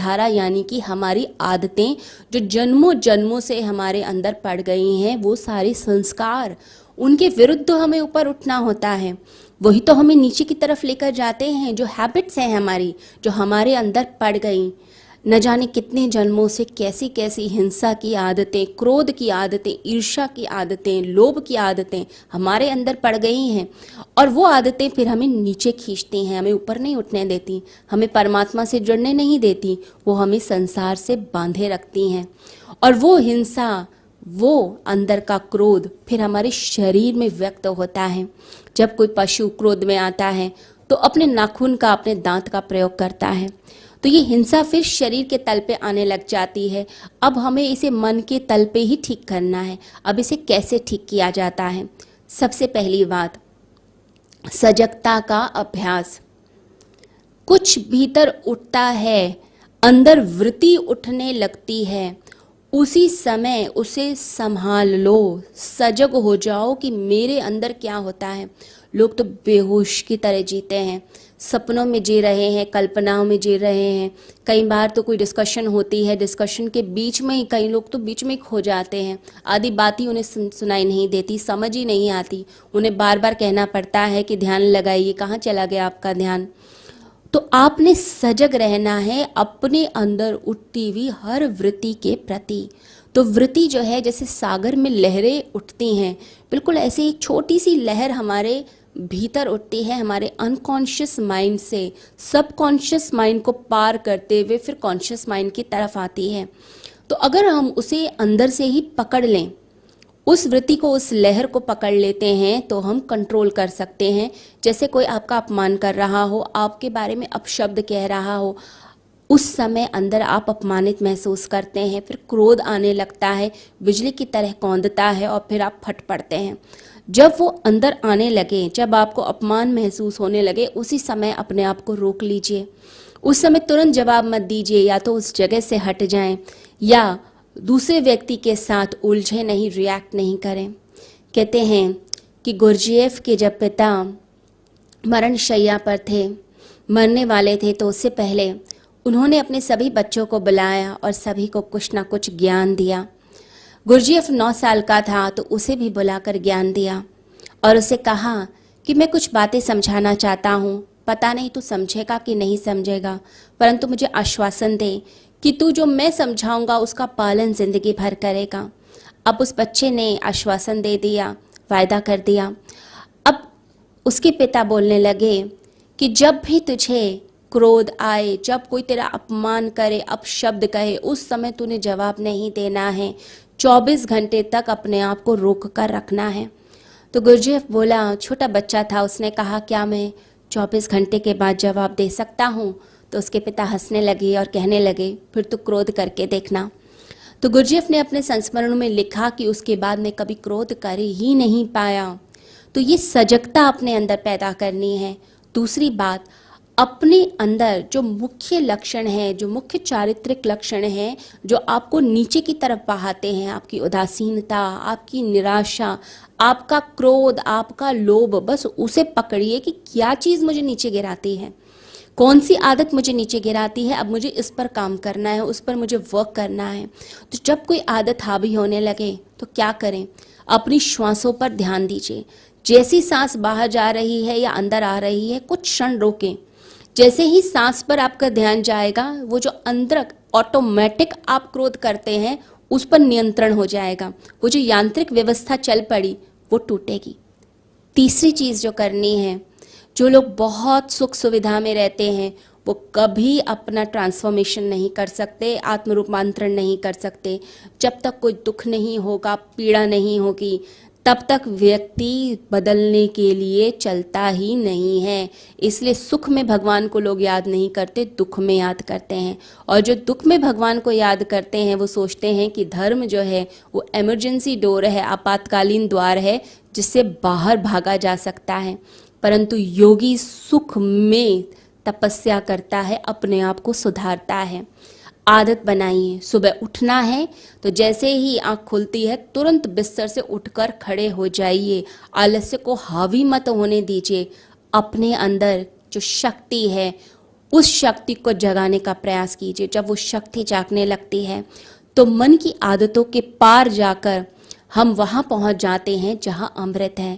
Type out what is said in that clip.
विचारधारा यानी कि हमारी आदतें जो जन्मों जन्मों से हमारे अंदर पड़ गई हैं, वो सारे संस्कार, उनके विरुद्ध हमें ऊपर उठना होता है। वही तो हमें नीचे की तरफ लेकर जाते हैं। जो हैबिट्स हैं हमारी, जो हमारे अंदर पड़ गई, न जाने कितने जन्मों से कैसी कैसी हिंसा की आदतें, क्रोध की आदतें, ईर्ष्या की आदतें, लोभ की आदतें हमारे अंदर पड़ गई हैं, और वो आदतें फिर हमें नीचे खींचती हैं, हमें ऊपर नहीं उठने देती, हमें परमात्मा से जुड़ने नहीं देती, वो हमें संसार से बांधे रखती हैं। और वो हिंसा, वो अंदर का क्रोध फिर हमारे शरीर में व्यक्त होता है। जब कोई पशु क्रोध में आता है तो अपने नाखून का, अपने दांत का प्रयोग करता है, तो ये हिंसा फिर शरीर के तल पे आने लग जाती है। अब हमें इसे मन के तल पे ही ठीक करना है। अब इसे कैसे ठीक किया जाता है? सबसे पहली बात, सजगता का अभ्यास। कुछ भीतर उठता है, अंदर वृत्ति उठने लगती है, उसी समय उसे संभाल लो, सजग हो जाओ कि मेरे अंदर क्या होता है। लोग तो बेहोश की तरह जीते हैं, सपनों में जी रहे हैं, कल्पनाओं में जी रहे हैं। कई बार तो कोई डिस्कशन होती है, डिस्कशन के बीच में ही कई लोग तो बीच में ही खो जाते हैं। आधी बात ही उन्हें सुनाई नहीं देती, समझ ही नहीं आती, उन्हें बार बार कहना पड़ता है कि ध्यान लगाइए, कहाँ चला गया आपका ध्यान। तो आपने सजग रहना है अपने अंदर उठती हुई हर वृत्ति के प्रति। तो वृत्ति जो है, जैसे सागर में लहरें उठती हैं, बिल्कुल ऐसे एक छोटी सी लहर हमारे भीतर उठती है, हमारे अनकॉन्शियस माइंड से सबकॉन्शियस माइंड को पार करते हुए फिर कॉन्शियस माइंड की तरफ आती है। तो अगर हम उसे अंदर से ही पकड़ लें, उस वृत्ति को, उस लहर को पकड़ लेते हैं, तो हम कंट्रोल कर सकते हैं। जैसे कोई आपका अपमान कर रहा हो, आपके बारे में अपशब्द कह रहा हो, उस समय अंदर आप अपमानित महसूस करते हैं, फिर क्रोध आने लगता है, बिजली की तरह कौंधता है और फिर आप फट पड़ते हैं। जब वो अंदर आने लगे, जब आपको अपमान महसूस होने लगे, उसी समय अपने आप को रोक लीजिए। उस समय तुरंत जवाब मत दीजिए, या तो उस जगह से हट जाएं या दूसरे व्यक्ति के साथ उलझे नहीं, रिएक्ट नहीं करें। कहते हैं कि गुरजीएफ के जब पिता मरण शैया पर थे, मरने वाले थे, तो उससे पहले उन्होंने अपने सभी बच्चों को बुलाया और सभी को कुछ ना कुछ ज्ञान दिया। गुरजीएफ 9 साल का था तो उसे भी बुलाकर ज्ञान दिया और उसे कहा कि मैं कुछ बातें समझाना चाहता हूँ, पता नहीं तू समझेगा कि नहीं समझेगा, परंतु मुझे आश्वासन दे कि तू जो मैं समझाऊंगा उसका पालन जिंदगी भर करेगा। अब उस बच्चे ने आश्वासन दे दिया, वायदा कर दिया। अब उसके पिता बोलने लगे कि जब भी तुझे क्रोध आए, जब कोई तेरा अपमान करे, अपशब्द कहे, उस समय तूने जवाब नहीं देना है, 24 घंटे तक अपने आप को रोक कर रखना है। तो गुरजीएफ बोला, छोटा बच्चा था, उसने कहा क्या मैं 24 घंटे के बाद जवाब दे सकता हूँ? तो उसके पिता हंसने लगे और कहने लगे, फिर तो क्रोध करके देखना। तो गुरजीएफ ने अपने संस्मरणों में लिखा कि उसके बाद में कभी क्रोध कर ही नहीं पाया। तो ये सजगता अपने अंदर पैदा करनी है। दूसरी बात, अपने अंदर जो मुख्य लक्षण है, जो मुख्य चारित्रिक लक्षण हैं, जो आपको नीचे की तरफ बहाते हैं, आपकी उदासीनता, आपकी निराशा, आपका क्रोध, आपका लोभ, बस उसे पकड़िए कि क्या चीज़ मुझे नीचे गिराती है, कौन सी आदत मुझे नीचे गिराती है, अब मुझे इस पर काम करना है, उस पर मुझे वर्क करना है। तो जब कोई आदत हावी होने लगे तो क्या करें? अपनी श्वासों पर ध्यान दीजिए। जैसी सांस बाहर जा रही है या अंदर आ रही है, कुछ क्षण रोकें। जैसे ही सांस पर आपका ध्यान जाएगा, वो जो अंदर ऑटोमेटिक आप क्रोध करते हैं उस पर नियंत्रण हो जाएगा। वो जो यांत्रिक व्यवस्था चल पड़ी वो टूटेगी। तीसरी चीज़ जो करनी है, जो लोग बहुत सुख सुविधा में रहते हैं वो कभी अपना ट्रांसफॉर्मेशन नहीं कर सकते, आत्म रूपांतरण नहीं कर सकते। जब तक कोई दुख नहीं होगा, पीड़ा नहीं होगी, तब तक व्यक्ति बदलने के लिए चलता ही नहीं है। इसलिए सुख में भगवान को लोग याद नहीं करते, दुख में याद करते हैं। और जो दुख में भगवान को याद करते हैं वो सोचते हैं कि धर्म जो है वो इमरजेंसी डोर है, आपातकालीन द्वार है जिससे बाहर भागा जा सकता है। परंतु योगी सुख में तपस्या करता है, अपने आप को सुधारता है। आदत बनाइए, सुबह उठना है तो जैसे ही आँख खुलती है तुरंत बिस्तर से उठकर खड़े हो जाइए। आलस्य को हावी मत होने दीजिए। अपने अंदर जो शक्ति है उस शक्ति को जगाने का प्रयास कीजिए। जब वो शक्ति जागने लगती है तो मन की आदतों के पार जाकर हम वहाँ पहुँच जाते हैं जहाँ अमृत है।